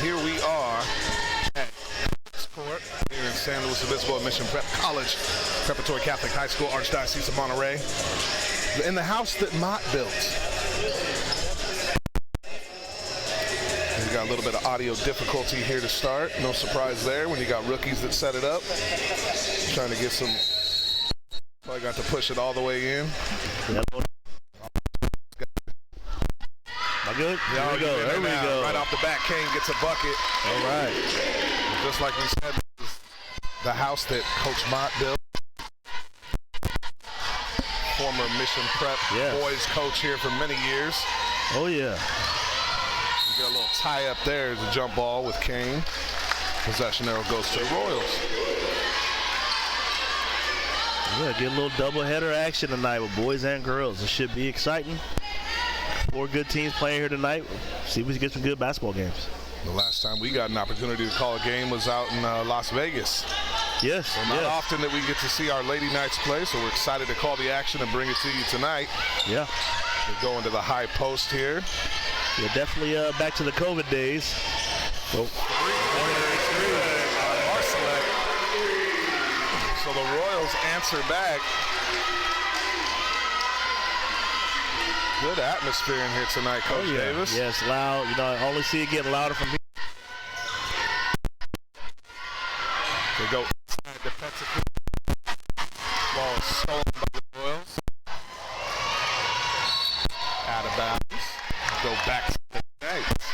here we are at Court here in San Luis Obispo at Mission Prep College, Preparatory Catholic High School, Archdiocese of Monterey. In the house that Mott built. We got a little bit of audio difficulty here to start. No surprise there when you got rookies that set it up. Trying to get some. Probably got to push it all the way in. Yep. Good. There we go. Right off the bat, Kane gets a bucket. All right. And just like we said, this is the house that Coach Mott built. Former Mission Prep boys coach here for many years. Oh, yeah. You get a little tie up there as a jump ball with Kane. Possession arrow goes to the Royals. Yeah, get a little doubleheader action tonight with boys and girls. It should be exciting. 4 good teams playing here tonight. See if we can get some good basketball games. The last time we got an opportunity to call a game was out in Las Vegas. Yes. So not often that we get to see our Lady Knights play, so we're excited to call the action and bring it to you tonight. Yeah. We go into the high post here. Yeah, definitely back to the COVID days. So the Royals answer back. Good atmosphere in here tonight, Coach Davis. Yes, loud. You know, I only see it getting louder from here. They go inside the Petticoat. Ball is stolen by the Royals. Out of bounds. Go back to the Knights.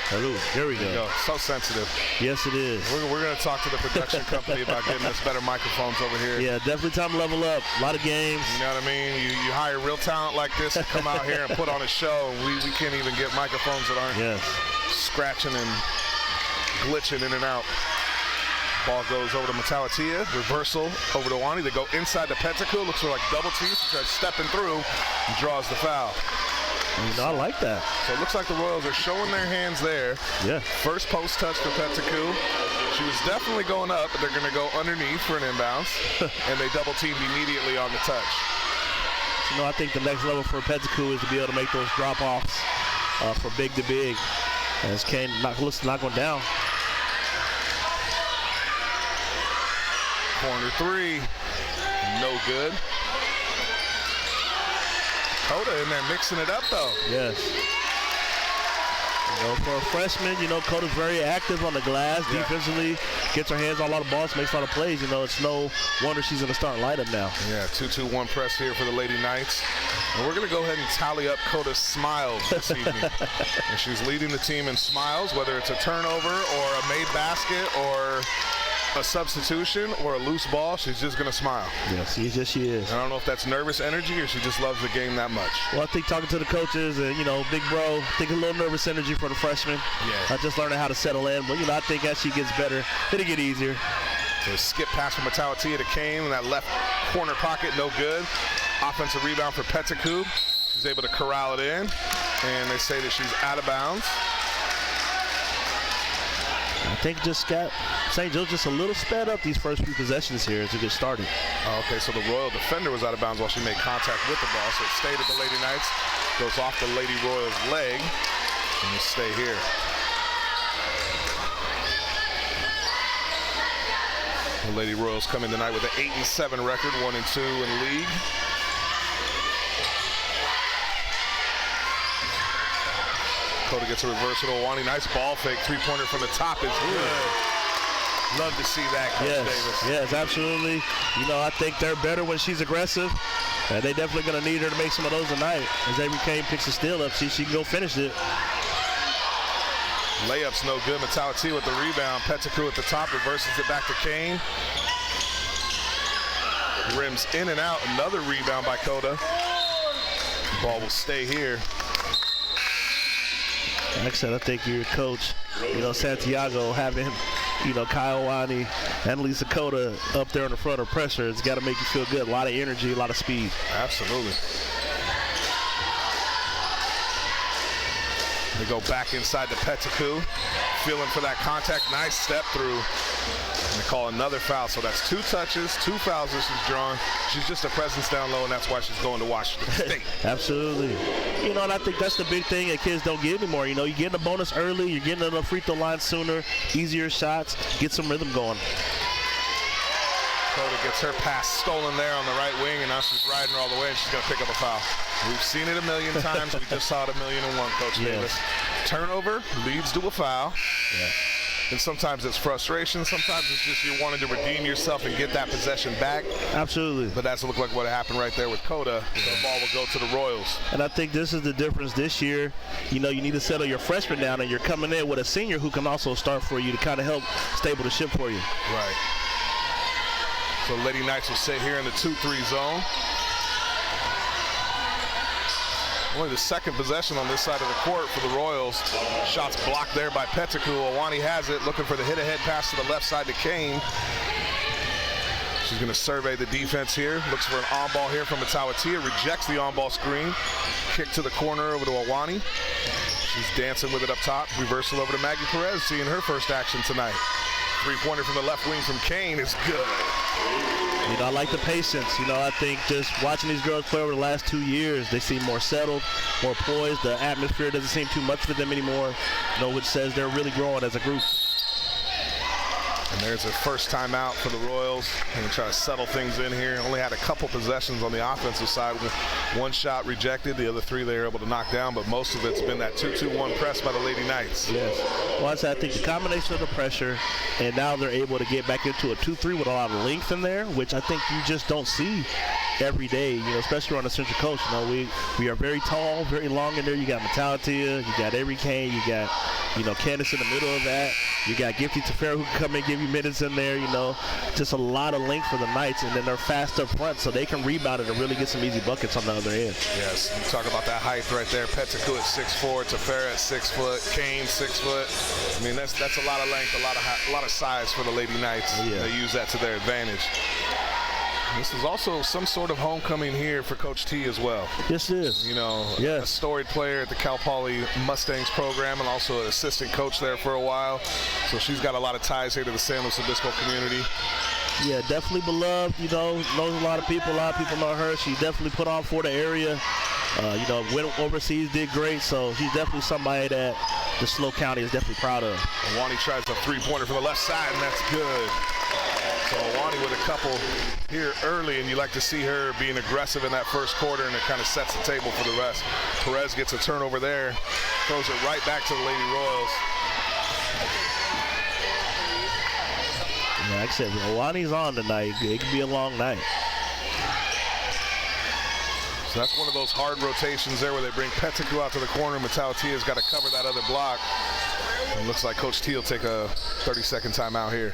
Hello, here we go. So sensitive. Yes, it is. We're going to talk to the production company about getting us better microphones over here. Yeah, definitely time to level up. A lot of games. You know what I mean? You hire real talent like this to come out here and put on a show. We can't even get microphones that aren't scratching and glitching in and out. Ball goes over to Matalatia. Reversal over to Wani. They go inside the Petticoat. Looks like double team. She tries stepping through and draws the foul. You know, I like that. So it looks like the Royals are showing their hands there. Yeah. First post touch for Petticoat. She was definitely going up, but they're going to go underneath for an inbounds. And they double teamed immediately on the touch. You know, I think the next level for Petticoat is to be able to make those drop-offs for big to big. As Kane not going down. Corner three. No good. Coda in there mixing it up, though. Yes. You know, for a freshman, you know, Coda's very active on the glass defensively, gets her hands on a lot of balls, makes a lot of plays. You know, it's no wonder she's in the starting lineup now. Yeah, 2-2-1 press here for the Lady Knights. And we're going to go ahead and tally up Coda's smiles this evening. And she's leading the team in smiles, whether it's a turnover or a made basket or a substitution or a loose ball, she's just going to smile. Yes, she is. I don't know if that's nervous energy or she just loves the game that much. Well, I think talking to the coaches and, you know, big bro, I think a little nervous energy for the freshman. Yeah. Just learning how to settle in. But, you know, I think as she gets better, it'll get easier. So a skip pass from Matalatia to Kane in that left corner pocket, no good. Offensive rebound for Petticoat. She's able to corral it in. And they say that she's out of bounds. I think just got St. Joe just a little sped up these first few possessions here as it gets started. Okay, so the Royal defender was out of bounds while she made contact with the ball, so it stayed at the Lady Knights, goes off the Lady Royals' leg, and you stay here. The Lady Royals come in tonight with an 8-7 record, 1-2 in the league. Coda gets a reversal to Wani. Nice ball fake. Three-pointer from the top is good. Love to see that, Coach Davis. Yes, absolutely. You know, I think they're better when she's aggressive. And they definitely going to need her to make some of those tonight. As Avery Kane picks a steal up, see if she can go finish it. Layup's no good. Matalatia with the rebound. Petticoat at the top, reverses it back to Kane. Rims in and out. Another rebound by Coda. Ball will stay here. Like I said, I think your coach, you know, Santiago, having, you know, Kyle Wani and Lisa Coda up there in the front of pressure, it's got to make you feel good. A lot of energy, a lot of speed. Absolutely. They go back inside the Petticoat. feeling for that contact. Nice step through. And they call another foul. So that's 2 touches, 2 fouls that she's drawn. She's just a presence down low, and that's why she's going to Washington State. Absolutely. You know, and I think that's the big thing that kids don't get anymore. You know, you're getting a bonus early, you're getting to the free throw line sooner, easier shots, get some rhythm going. Cota gets her pass stolen there on the right wing, and now she's riding her all the way, and she's going to pick up a foul. We've seen it a million times. We just saw it 1,000,001, Coach Davis. Turnover leads to a foul. Yeah. And sometimes it's frustration. Sometimes it's just you wanting to redeem yourself and get that possession back. Absolutely. But that's look like what happened right there with Cota. The ball will go to the Royals. And I think this is the difference this year. You know, you need to settle your freshman down, and you're coming in with a senior who can also start for you to kind of help stable the ship for you. Right. So Lady Knights will sit here in the 2-3 zone. Only the second possession on this side of the court for the Royals. Shots blocked there by Pettigrew. Awani has it, looking for the hit-ahead pass to the left side to Kane. She's going to survey the defense here. Looks for an on-ball here from Matawatia. Rejects the on-ball screen. Kick to the corner over to Awani. She's dancing with it up top. Reversal over to Maggie Perez, seeing her first action tonight. 3-pointer from the left wing from Kane is good. You know, I like the patience. You know, I think just watching these girls play over the last 2 years, they seem more settled, more poised. The atmosphere doesn't seem too much for them anymore, you know, which says they're really growing as a group. And there's a first time out for the Royals. And they try to settle things in here. Only had a couple possessions on the offensive side. One shot rejected. The other 3 they were able to knock down. But most of it's been that 2-2-1 press by the Lady Knights. Yes. Well, I think the combination of the pressure, and now they're able to get back into a 2-3 with a lot of length in there, which I think you just don't see every day, you know, especially on the Central Coast. You know, we are very tall, very long in there. You got Matawatia, you got Avery Kane, you got, you know, Candace in the middle of that. You got Gifty Tefera who can come and give you minutes in there, you know. Just a lot of length for the Knights, and then they're fast up front, so they can rebound it and really get some easy buckets on the other end. Yes, you talk about that height right there. Pettigrew at 6'4", Tefera at 6 foot, Kane 6 foot. I mean, that's a lot of length, a lot of size for the Lady Knights. Yeah. They use that to their advantage. This is also some sort of homecoming here for Coach T as well. Yes, it is. You know, yes. A storied player at the Cal Poly Mustangs program, and also an assistant coach there for a while. So she's got a lot of ties here to the San Luis Obispo community. Yeah, definitely beloved, you know, knows a lot of people know her. She definitely put on for the area. You know, went overseas, did great, so she's definitely somebody that the SLO County is definitely proud of. Awani tries a 3-pointer from the left side, and that's good. So Awani with a couple here early, and you like to see her being aggressive in that first quarter, and it kind of sets the table for the rest. Perez gets a turnover there, throws it right back to the Lady Royals. Yeah, like I said, Awani's on tonight. It could be a long night. So that's one of those hard rotations there where they bring Pettigrew out to the corner. Matautia's got to cover that other block. It looks like Coach T will take a 30-second timeout here.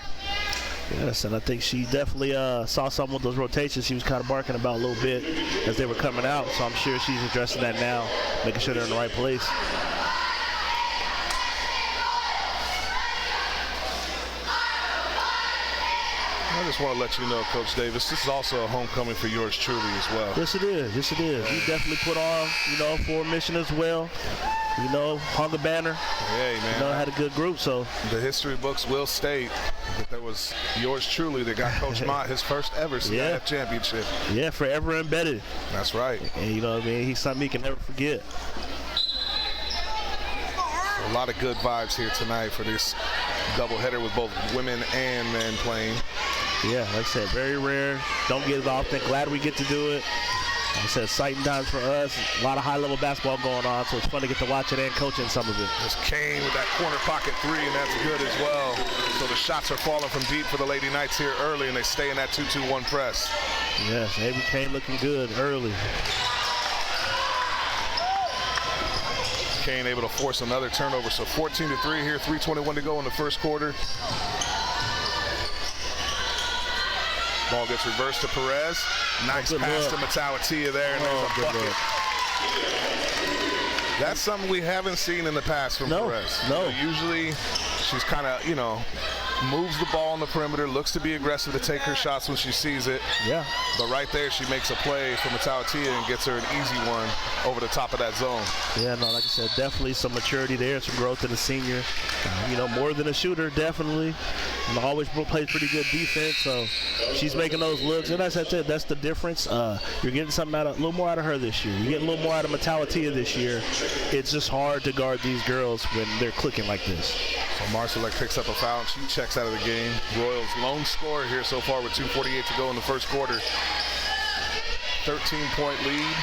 Yes, and I think she definitely saw some of those rotations she was kind of barking about a little bit as they were coming out. So I'm sure she's addressing that now, making sure they're in the right place. I just want to let you know, Coach Davis, this is also a homecoming for yours truly as well. Yes, it is. Yes, it is. You definitely put on, you know, for a mission as well. You know, hung a banner. Hey, man. You know, had a good group, so. The history books will state that there was yours truly that got Coach Mott his first ever CIF championship. Yeah, forever embedded. That's right. And, you know what I mean? He's something he can never forget. A lot of good vibes here tonight for this doubleheader with both women and men playing. Yeah, like I said, very rare. Don't get it often. Glad we get to do it. Like I said, exciting times for us. A lot of high-level basketball going on, so it's fun to get to watch it and coach in some of it. There's Kane with that corner pocket 3, and that's good as well. So the shots are falling from deep for the Lady Knights here early, and they stay in that 2-2-1 press. Yes, Avery Kane looking good early. Kane able to force another turnover. So 14-3 here, 3:21 to go in the first quarter. Ball gets reversed to Perez. Nice pass to Matawatia there, and there's a bucket. That's something we haven't seen in the past from Perez. No. Usually she's kind of, you know, moves the ball on the perimeter, looks to be aggressive to take her shots when she sees it. Yeah. But right there, she makes a play for Matautia and gets her an easy one over the top of that zone. Yeah, no, like I said, definitely some maturity there, some growth in the senior. More than a shooter, definitely. And always plays pretty good defense, so she's making those looks. And that's it. That's the difference. You're getting something a little more out of her this year. You're getting a little more out of Matautia this year. It's just hard to guard these girls when they're clicking like this. So Marsalek picks up a foul and she checks out of the game. Royals lone scorer here so far with 2:48 to go in the first quarter. 13-point lead.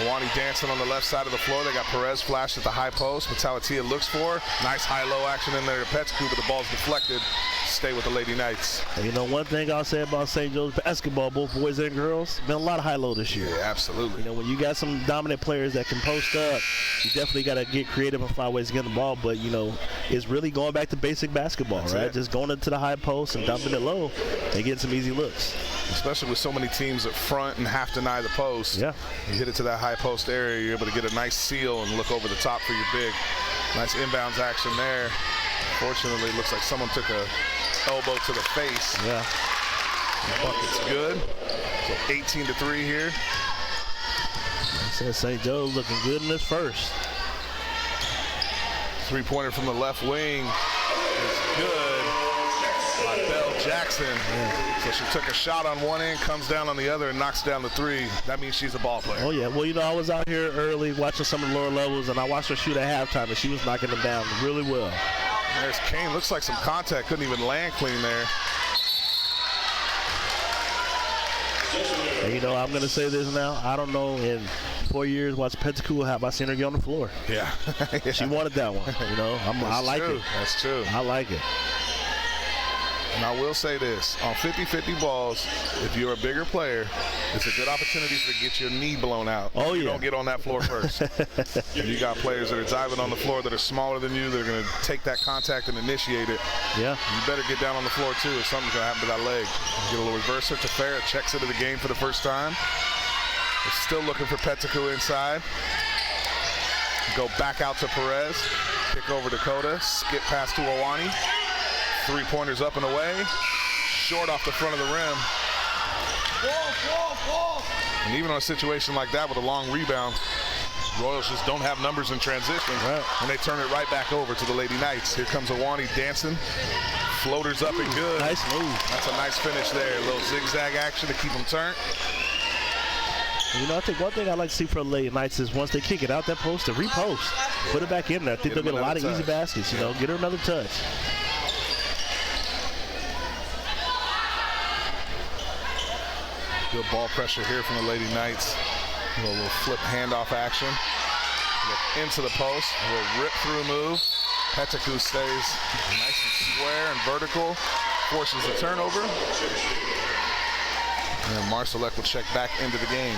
Awani dancing on the left side of the floor. They got Perez flashed at the high post. Matautia looks for. Nice high-low action in there to Pettigrew, but the ball's deflected. Stay with the Lady Knights. And one thing I'll say about St. Joe's basketball, both boys and girls, been a lot of high-low this year. Yeah, absolutely. When you got some dominant players that can post up, you definitely got to get creative and find ways to get the ball. But, it's really going back to basic basketball, That's right? it. Just going into the high post and dumping it low and getting some easy looks. Especially with so many teams at front and half deny the post. Yeah. You hit it to that high post area, you're able to get a nice seal and look over the top for your big. Nice inbounds action there. Fortunately, it looks like someone took a elbow to the face. Yeah. The bucket's good. So 18-3 here. I said St. Joe's looking good in this first. Three-pointer from the left wing is good by Belle Jackson. Yeah. So she took a shot on one end, comes down on the other, and knocks down the three. That means she's a ball player. Oh, yeah. Well, I was out here early watching some of the lower levels, and I watched her shoot at halftime, and she was knocking them down really well. There's Kane. Looks like some contact. Couldn't even land clean there. And, I'm going to say this now. I don't know, in 4 years, watch Pettigrew, have I seen her get on the floor? Yeah. Yeah. She wanted that one. I like it. That's true. I like it. And I will say this, on 50-50 balls, if you're a bigger player, it's a good opportunity to get your knee blown out. Oh, You yeah. don't get on that floor first. And you got players that are diving on the floor that are smaller than you, that are going to take that contact and initiate it. Yeah. You better get down on the floor, too, or something's going to happen to that leg. Get a little reverser to Farrah, checks into the game for the first time. They're still looking for Pettigrew inside. Go back out to Perez. Kick over Dakota. Skip pass to Awani. Three-pointers up and away. Short off the front of the rim. And even on a situation like that with a long rebound, Royals just don't have numbers in transition. Right. And they turn it right back over to the Lady Knights. Here comes Awani dancing. Floaters up and good. Nice move. That's a nice finish there. A little zigzag action to keep them turned. I think one thing I like to see for the Lady Knights is once they kick it out that post, to repost. Put it back in there. I think they'll get a lot of easy baskets, Get her another touch. Good ball pressure here from the Lady Knights. A little flip handoff action. Look into the post. A little rip through move. Pettigrew stays nice and square and vertical. Forces the turnover. And Marsalek will check back into the game.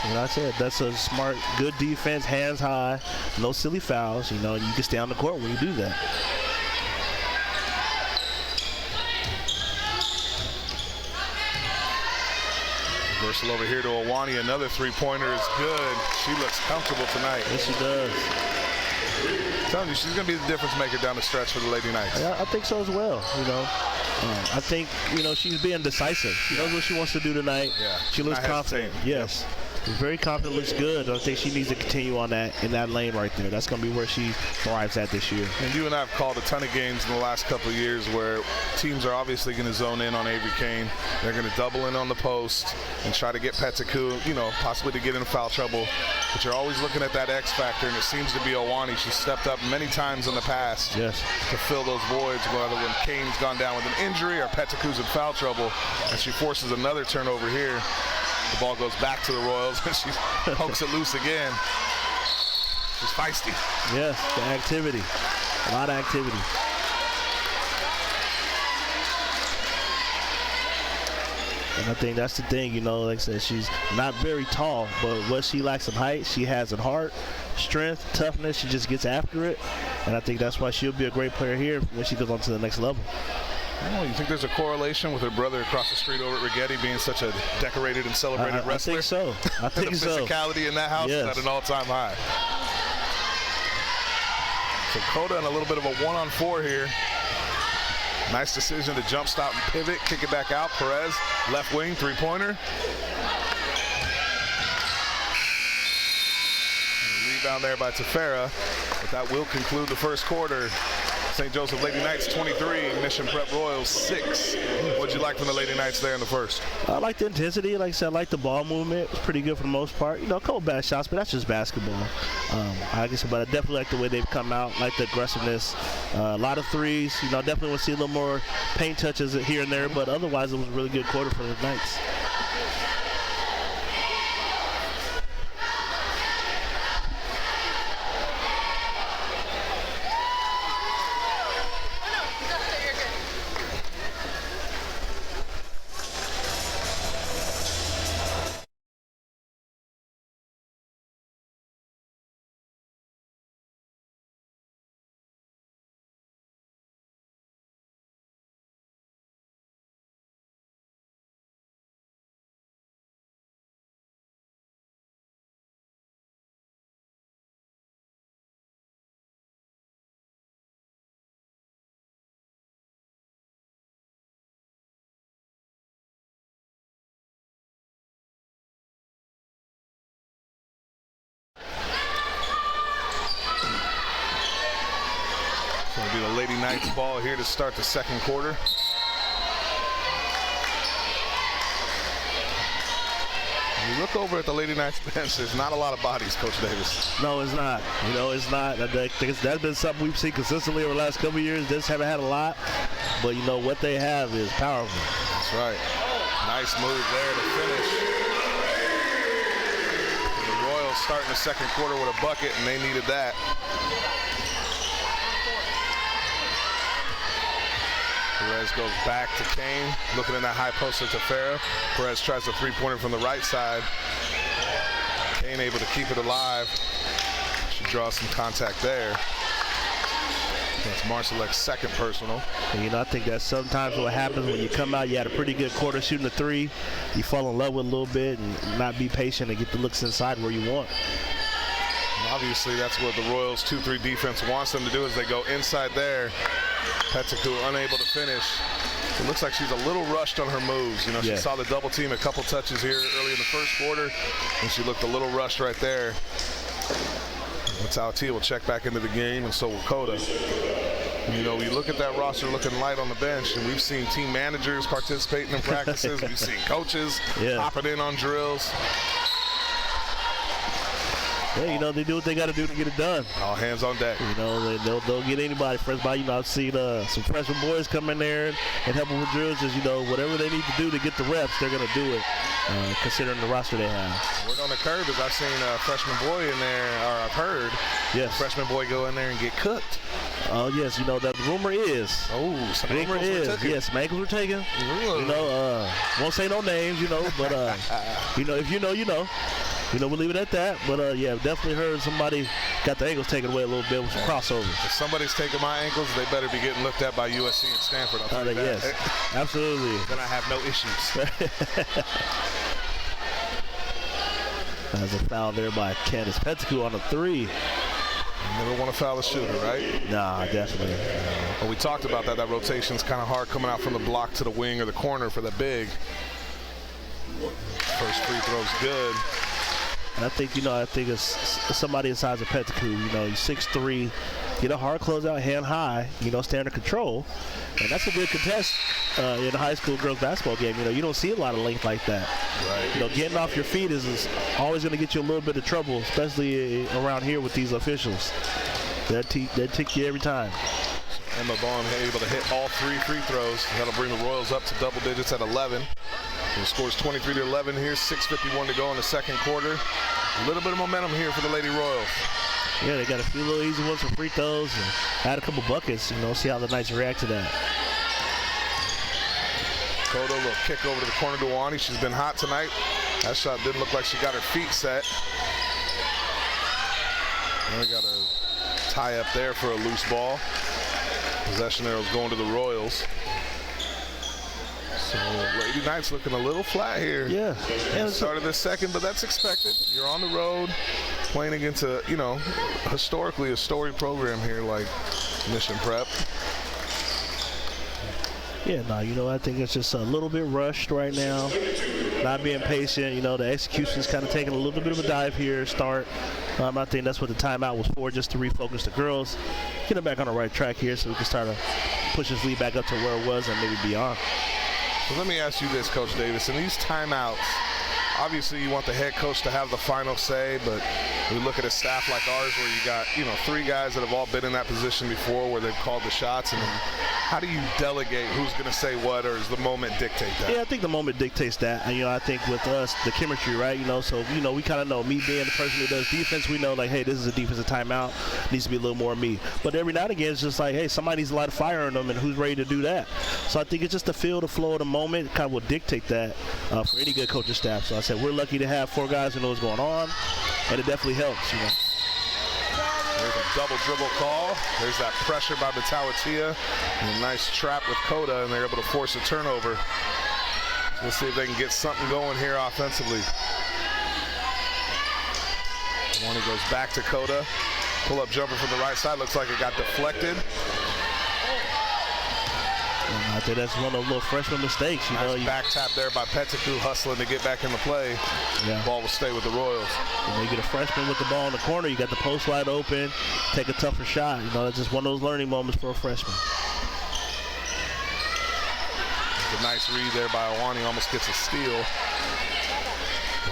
And I said, that's a smart, good defense, hands high, no silly fouls. You can stay on the court when you do that. Reversal over here to Awani. Another three-pointer is good. She looks comfortable tonight. Yes, she does. I'm telling you, she's going to be the difference maker down the stretch for the Lady Knights. I think so as well, I think, she's being decisive. She knows what she wants to do tonight. Yeah. She looks Not confident. hesitating. Yes. She's very confident, looks good. I think she needs to continue on that in that lane right there. That's going to be where she thrives at this year. And you and I have called a ton of games in the last couple of years where teams are obviously going to zone in on Avery Kane. They're going to double in on the post and try to get Pettigrew, possibly to get in foul trouble. But you're always looking at that X factor, and it seems to be Awani. She's stepped up many times in the past Yes. to fill those voids, whether when Kane's gone down with an injury or Pettigrew's in foul trouble, and she forces another turnover here. The ball goes back to the Royals, and she pokes it loose again. She's feisty. Yes, the activity. A lot of activity. And I think that's the thing, like I said, she's not very tall, but what she lacks in height, she has in heart, strength, toughness. She just gets after it. And I think that's why she'll be a great player here when she goes on to the next level. Oh, you think there's a correlation with her brother across the street over at Rigetti being such a decorated and celebrated wrestler? I think so. I think the so. physicality in that house is at an all-time high. So Coda in a little bit of a 1-on-4 here. Nice decision to jump stop and pivot, kick it back out. Perez, left wing, three-pointer. Rebound there by Tefera, but that will conclude the first quarter. St. Joseph Lady Knights 23, Mission Prep Royals 6. What'd you like from the Lady Knights there in the first? I like the intensity. Like I said, I like the ball movement. It was pretty good for the most part. You know, a couple bad shots, but that's just basketball. I guess, but I definitely like the way they've come out, like the aggressiveness. A lot of threes. You know, definitely want to see a little more paint touches here and there, but otherwise it was a really good quarter for the Knights. So it'll be the Lady Knights ball here to start the second quarter. You look over at the Lady Knights bench, there's not a lot of bodies, Coach Davis. No, it's not. You know, it's not. I think that's been something we've seen consistently over the last couple of years. They just haven't had a lot, but you know, what they have is powerful. That's right. Nice move there to finish. The Royals starting the second quarter with a bucket, and they needed that. Perez goes back to Kane, looking in that high post to Tefera. Perez tries a three-pointer from the right side. Kane able to keep it alive. She draws some contact there. That's Marcelek's second personal. And, you know, I think that's sometimes what happens when you come out, you had a pretty good quarter shooting a three, you fall in love with it a little bit and not be patient and get the looks inside where you want. And obviously, that's what the Royals 2-3 defense wants them to do, is they go inside there. Petticoat unable to finish. It looks like she's a little rushed on her moves. You know, she saw the double team a couple touches here early in the first quarter, and she looked a little rushed right there. Matautia will check back into the game, and so will Coda. You know, you look at that roster looking light on the bench, and we've seen team managers participating in practices. We've seen coaches hopping in on drills. Yeah, you know, they do what they got to do to get it done. All hands on deck. You know, they'll get anybody fresh by. You know, I've seen some freshman boys come in there and help them with drills. Just, you know, whatever they need to do to get the reps, they're going to do it, considering the roster they have. Word on the curve is I've seen a freshman boy in there, or I've heard a freshman boy go in there and get cooked. Oh, yes, you know, the rumor is. Oh, some rumor is. Yes, some ankles were taken. You know, won't say no names, you know, but, you know, if you know, you know. You know, we'll leave it at that. But, yeah, definitely heard somebody got the ankles taken away a little bit with some crossovers. If somebody's taking my ankles, they better be getting looked at by USC and Stanford. I'll tell you that. Yes, absolutely. Then I have no issues. There's a foul there by Candace Petticoat on a three. You never want to foul a shooter, right? Nah, definitely. Well, we talked about that. That rotation's kind of hard coming out from the block to the wing or the corner for the big. First free throw's good. And I think, you know, it's somebody the size of Petticoat. You know, he's 6'3", get a hard closeout, hand high, you know, stay under control. And that's a good contest in a high school girls basketball game. You know, you don't see a lot of length like that. Right. You know, getting off your feet is always going to get you a little bit of trouble, especially around here with these officials. They'll tick you every time. Emma Vaughn able to hit all 3 free throws. That'll bring the Royals up to double digits at 11. The score's 23-11 here, 6:51 to go in the second quarter. A little bit of momentum here for the Lady Royals. Yeah, they got a few little easy ones for free throws and had a couple buckets. You know, see how the Knights react to that. Coda, a little kick over to the corner to Wani. She's been hot tonight. That shot didn't look like she got her feet set. And we got a tie up there for a loose ball. Possession arrow's going to the Royals. So Lady Knights looking a little flat here. Yeah. And started this second, but that's expected. You're on the road playing against a, you know, historically a storied program here like Mission Prep. Yeah, no, you know, I think it's just a little bit rushed right now. Not being patient. You know, the execution's kind of taking a little bit of a dive here, start. I think that's what the timeout was for, just to refocus the girls, get them back on the right track here so we can start to push this lead back up to where it was and maybe beyond. So let me ask you this, Coach Davis. In these timeouts, obviously you want the head coach to have the final say, but we look at a staff like ours where you got, you know, 3 guys that have all been in that position before where they've called the shots, and then how do you delegate who's going to say what, or does the moment dictate that? Yeah, I think the moment dictates that. And, you know, I think with us, the chemistry, right? You know, so, you know, we kind of know, me being the person who does defense, we know, like, hey, this is a defensive timeout. Needs to be a little more me. But every now and again, it's just like, hey, somebody needs to light a fire on them, and who's ready to do that? So I think it's just the feel, the flow of the moment kind of will dictate that for any good coaching staff. So I said we're lucky to have 4 guys who know what's going on, and it definitely helps, you know. There's a double dribble call. There's that pressure by Matawatia. And a nice trap with Coda, and they're able to force a turnover. Let's see if they can get something going here offensively. One goes back to Coda. Pull-up jumper from the right side. Looks like it got deflected. I think that's one of those little freshman mistakes. You know, back tap there by Petticoat, hustling to get back in the play. Yeah. The ball will stay with the Royals. You know, you get a freshman with the ball in the corner, you got the post wide open, take a tougher shot. You know, that's just one of those learning moments for a freshman. A nice read there by Awani, almost gets a steal.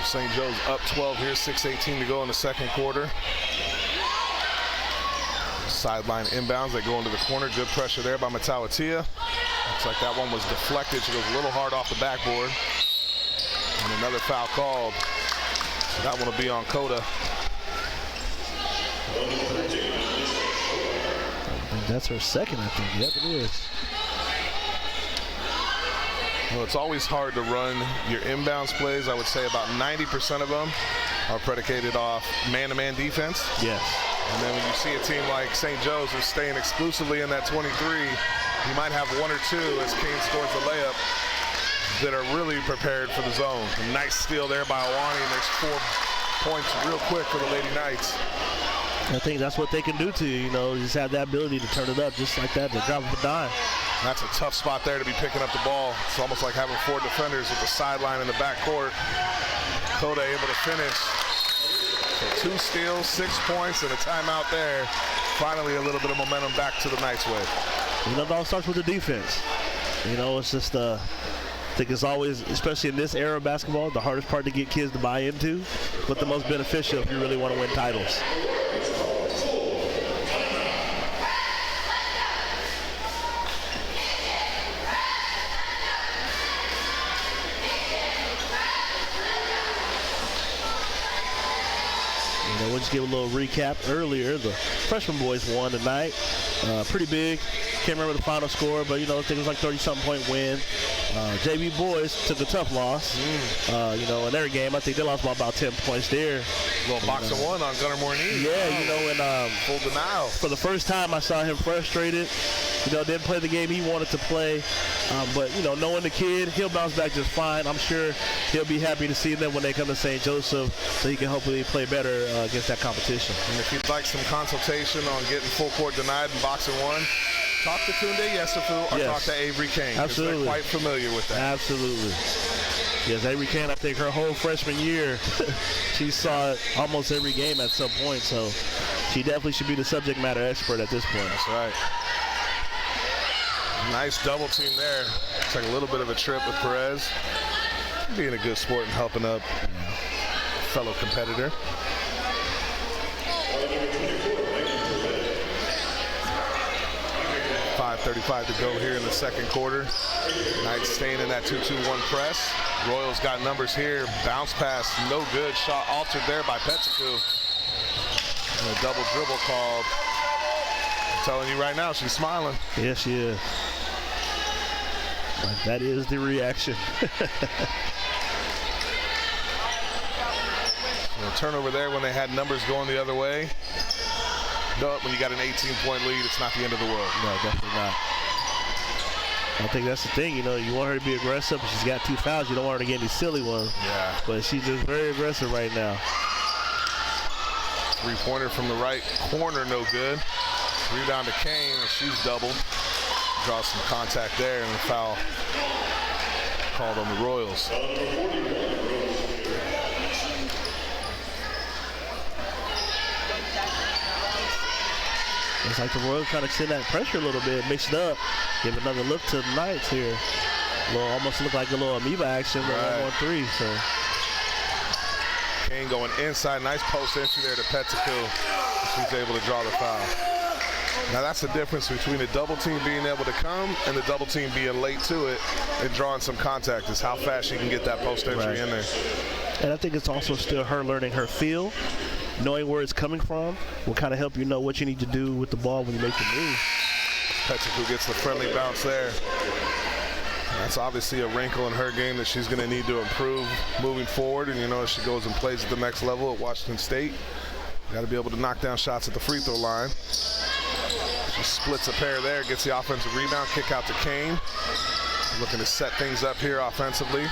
St. Joe's up 12 here, 6:18 to go in the second quarter. Sideline inbounds, they go into the corner. Good pressure there by Matawatia. Looks like that one was deflected. She goes a little hard off the backboard. And another foul called. So that one will be on Coda. That's her second, I think. Yep, it is. Well, it's always hard to run your inbounds plays. I would say about 90% of them are predicated off man-to-man defense. Yes. And then when you see a team like St. Joe's who's staying exclusively in that 23, you might have 1 or 2 as Kane scores the layup that are really prepared for the zone. A nice steal there by Awani, and there's 4 points real quick for the Lady Knights. I think that's what they can do to you, you know, just have that ability to turn it up just like that, to drop a dime. That's a tough spot there to be picking up the ball. It's almost like having 4 defenders with the sideline in the backcourt. Coda able to finish. So 2 steals, 6 points, and a timeout there. Finally, a little bit of momentum back to the Knights' way. You know, it all starts with the defense. You know, it's just, I think it's always, especially in this era of basketball, the hardest part to get kids to buy into, but the most beneficial if you really want to win titles. We'll just give a little recap. Earlier, the freshman boys won tonight. Pretty big. Can't remember the final score, but, you know, I think it was like 30-something point win. JV boys took a tough loss. You know, in their game, I think they lost by about 10 points there. A little box of 1 on Gunnar Morney. Yeah, you know, and full denial. For the first time, I saw him frustrated. You know, didn't play the game he wanted to play. But, you know, knowing the kid, he'll bounce back just fine. I'm sure he'll be happy to see them when they come to St. Joseph so he can hopefully play better against that competition. And if you'd like some consultation on getting full court denied in boxing 1, talk to Tunde Yesufu or talk to Avery Kane. Absolutely. They're quite familiar with that. Absolutely. Yes, Avery Kane, I think her whole freshman year, she saw it almost every game at some point. So she definitely should be the subject matter expert at this point. That's right. Nice double team there. It's like a little bit of a trip with Perez. Being a good sport and helping up a fellow competitor. .5:35 to go here in the second quarter. Knights staying in that 2-2-1 press. Royals got numbers here. Bounce pass, no good. Shot altered there by Petticoat. And a double dribble called. I'm telling you right now, she's smiling. Yes, she is. That is the reaction. Turnover there when they had numbers going the other way. No, when you got an 18-point lead, it's not the end of the world. No, definitely not. I think that's the thing, you know, you want her to be aggressive, but she's got 2 fouls. You don't want her to get any silly ones. Yeah. But she's just very aggressive right now. 3-pointer from the right corner, no good. Rebound to Kane, and she's doubled. Draws some contact there, and a foul called on the Royals. It's like the Royals trying to extend that pressure a little bit, mix it up, give another look to the Knights here. Almost look like a little amoeba action, right. 1-3. So Kane going inside, nice post entry there to Pettigrew. She's able to draw the foul. Now that's the difference between the double team being able to come and the double team being late to it and drawing some contact, is how fast she can get that post entry in there. And I think it's also still her learning her feel. Knowing where it's coming from will kind of help you know what you need to do with the ball when you make the move. Pettigrew gets the friendly bounce there. That's obviously a wrinkle in her game that she's going to need to improve moving forward. And, as she goes and plays at the next level at Washington State, got to be able to knock down shots at the free throw line. She splits a pair there, gets the offensive rebound, kick out to Kane. Looking to set things up here offensively.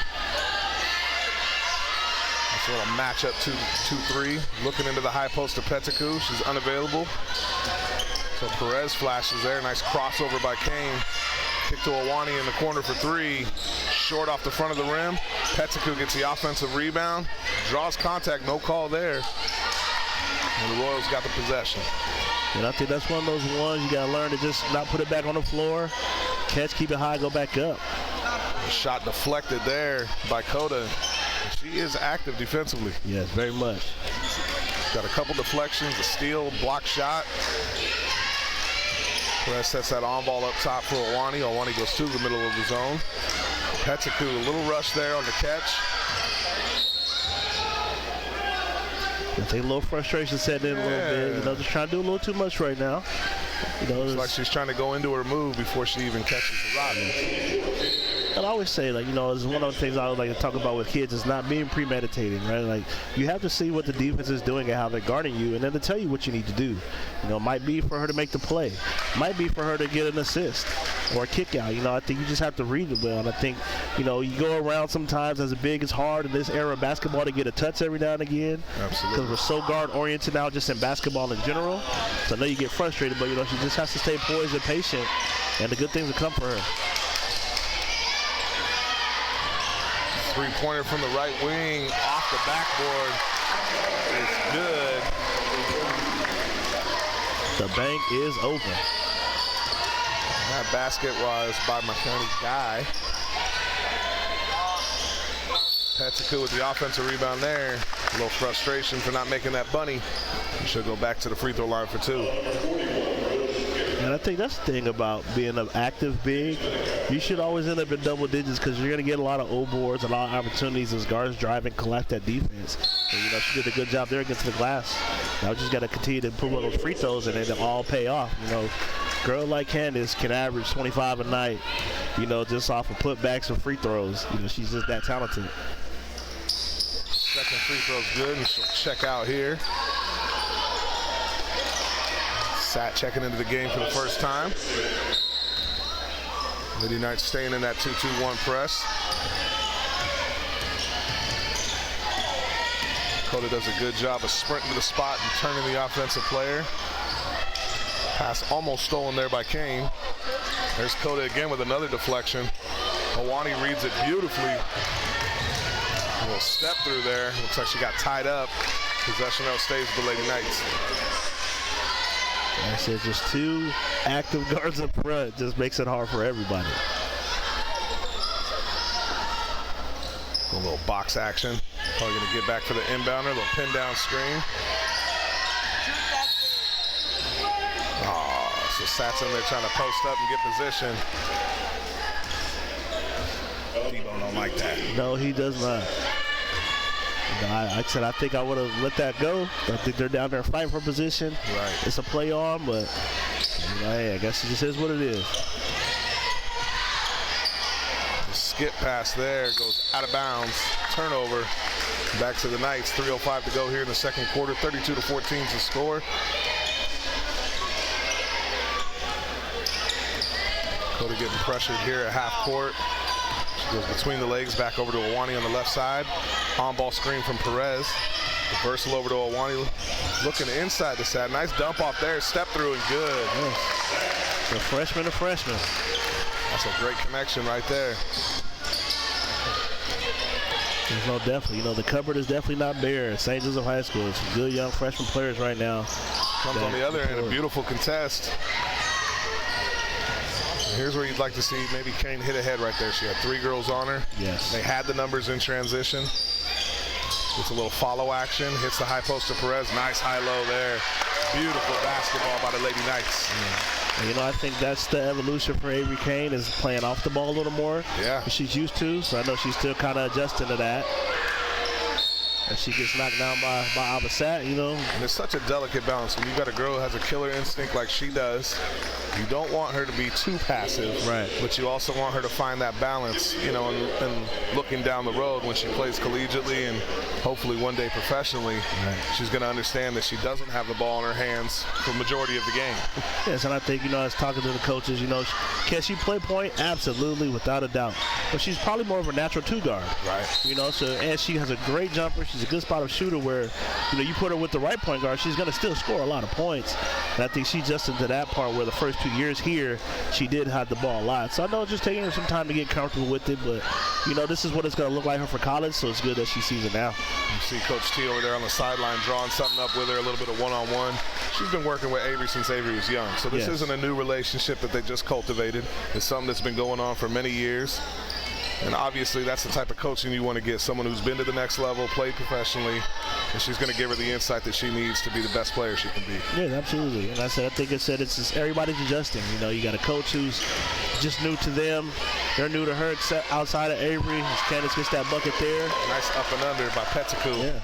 That's a little matchup 2-3. Looking into the high post to Pettigrew. She's unavailable. So Perez flashes there. Nice crossover by Kane. Kick to Awani in the corner for three. Short off the front of the rim. Pettigrew gets the offensive rebound. Draws contact, no call there. And the Royals got the possession. And I think that's one of those ones you got to learn to just not put it back on the floor. Catch, keep it high, go back up. Shot deflected there by Cota. She is active defensively. Yes, very much. Got a couple deflections, a steal, block shot. Perez sets that on ball up top for Awani. Awani goes to the middle of the zone. Pettigrew, a little rush there on the catch. I think a little frustration setting in a little bit. Just trying to do a little too much right now. It's like she's trying to go into her move before she even catches the rock. And I always say, it's one of the things I would like to talk about with kids is not being premeditating, right? Like, you have to see what the defense is doing and how they're guarding you, and then to tell you what you need to do. It might be for her to make the play. Might be for her to get an assist or a kick out. I think you just have to read it well. And I think, you go around sometimes as a big, it's hard in this era of basketball to get a touch every now and again. Absolutely. Because we're so guard-oriented now just in basketball in general. So I know you get frustrated, but, she just has to stay poised and patient, and the good things will come for her. Three-pointer from the right wing, off the backboard. It's good. The bank is open. That basket was by McConaughey Guy. Pettigrew with the offensive rebound there. A little frustration for not making that bunny. She'll go back to the free throw line for two. And I think that's the thing about being an active big. You should always end up in double digits because you're going to get a lot of O boards, a lot of opportunities as guards drive and collect that defense. And, she did a good job there against the glass. Now just got to continue to improve on those free throws and it'll all pay off. Girl like Candace can average 25 a night, just off of putbacks and free throws. She's just that talented. Second free throw's good, and she'll check out here. Sat checking into the game for the first time. Lady Knights staying in that 2-2-1 press. Cota does a good job of sprinting to the spot and turning the offensive player. Pass almost stolen there by Kane. There's Cota again with another deflection. Awani reads it beautifully. A little step through there. Looks like she got tied up. Possession now stays with the Lady Knights. I said just two active guards up front just makes it hard for everybody. A little box action. Probably going to get back for the inbounder. A little pin down screen. Oh, so Sat's in there trying to post up and get position. Debo don't like that. No, he does not. I said I think I would have let that go. I think they're down there fighting for position. Right. It's a play on, but hey, I guess it just is what it is. The skip pass there goes out of bounds. Turnover. Back to the Knights. 3:05 to go here in the second quarter. 32-14 is the score. Cota getting pressured here at half court. She goes between the legs, back over to Awani on the left side. On-ball screen from Perez. Reversal over to Awani. Looking inside the set. Nice dump off there. Step through and good. Yes. The freshman. That's a great connection right there. There's no definitely. You know, the cupboard is definitely not bare. St. Joseph High School. It's some good young freshman players right now. Comes on the other end, a beautiful contest. Here's where you'd like to see maybe Kane hit ahead right there. She had 3 girls on her. Yes. They had the numbers in transition. Gets a little follow action. Hits the high post to Perez. Nice high-low there. Beautiful basketball by the Lady Knights. And, you know, I think that's the evolution for Avery Kane, is playing off the ball a little more. Yeah. Than she's used to. So I know she's still kind of adjusting to that. And she gets knocked down by Avasat, you know. And it's such a delicate balance. When you've got a girl who has a killer instinct like she does, you don't want her to be too passive. Right. But you also want her to find that balance, you know, and looking down the road when she plays collegiately and hopefully one day professionally, she's going to understand that she doesn't have the ball in her hands for the majority of the game. Yes, and I think, you know, I was talking to the coaches, you know, can she play point? Absolutely, without a doubt. But she's probably more of a natural 2 guard. Right. You know, so, and she has a great jumper. She's a good spot-up shooter where, you know, you put her with the right point guard, she's going to still score a lot of points. And I think she just into that part where the first 2 years here, she did have the ball a lot. So I know it's just taking her some time to get comfortable with it, but, you know, this is what it's going to look like her for college, so it's good that she sees it now. You see Coach T over there on the sideline drawing something up with her, a little bit of one-on-one. She's been working with Avery since Avery was young, so this isn't a new relationship that they just cultivated. It's something that's been going on for many years. And obviously that's the type of coaching you want to get, someone who's been to the next level, played professionally, and she's going to give her the insight that she needs to be the best player she can be. Yeah, absolutely. And I think it's just everybody's adjusting. You know, you got a coach who's just new to them. They're new to her, except outside of Avery. As Candace gets that bucket there. Nice up and under by Petticoat. Yeah.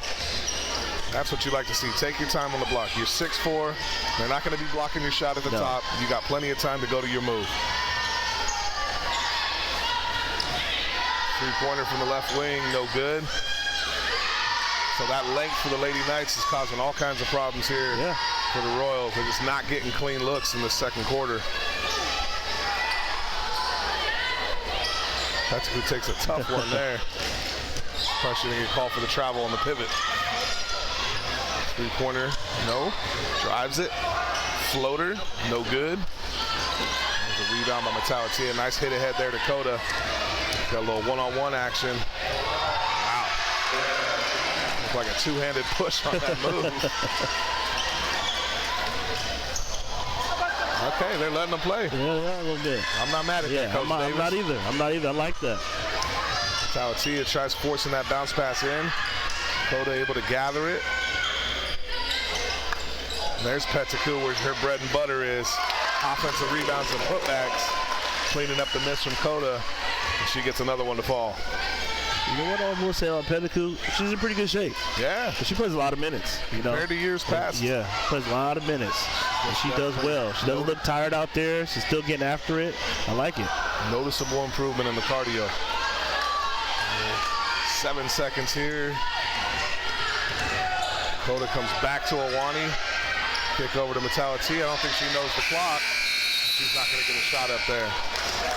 That's what you like to see. Take your time on the block. You're 6'4". They're not going to be blocking your shot at the top. You got plenty of time to go to your move. Three-pointer from the left wing, no good. So that length for the Lady Knights is causing all kinds of problems here for the Royals. They're just not getting clean looks in the second quarter. That's who takes a tough one there. Probably shouldn't get called for the travel on the pivot. Three-pointer, no. Drives it. Floater, no good. There's a rebound by Matautia. Nice hit ahead there, Dakota. Got a little one-on-one action. Wow. Looks like a two-handed push on that move. Okay, they're letting them play. Yeah, a little bit. I'm not mad at that, Coach Davis. I'm not either. I'm not either. I like that. Matautia tries forcing that bounce pass in. Dakota able to gather it. And there's Petticoat, where her bread and butter is. Offensive rebounds and putbacks. Cleaning up the miss from Coda. She gets another one to fall. You know what I will say about Petticoat? She's in pretty good shape. Yeah. But she plays a lot of minutes. You know? Compared to years past. Yeah, plays a lot of minutes. And she does well. She doesn't look tired out there. She's still getting after it. I like it. Noticeable improvement in the cardio. 7 seconds here. Coda comes back to Awani. Kick over to Matautia. I don't think she knows the clock. She's not going to get a shot up there.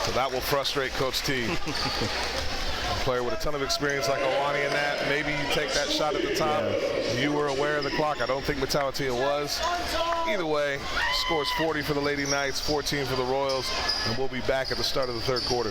So that will frustrate Coach T. A player with a ton of experience like Awani in that. Maybe you take that shot at the top. You were aware of the clock. I don't think Matautia was. Either way, scores 40 for the Lady Knights, 14 for the Royals, and we'll be back at the start of the third quarter.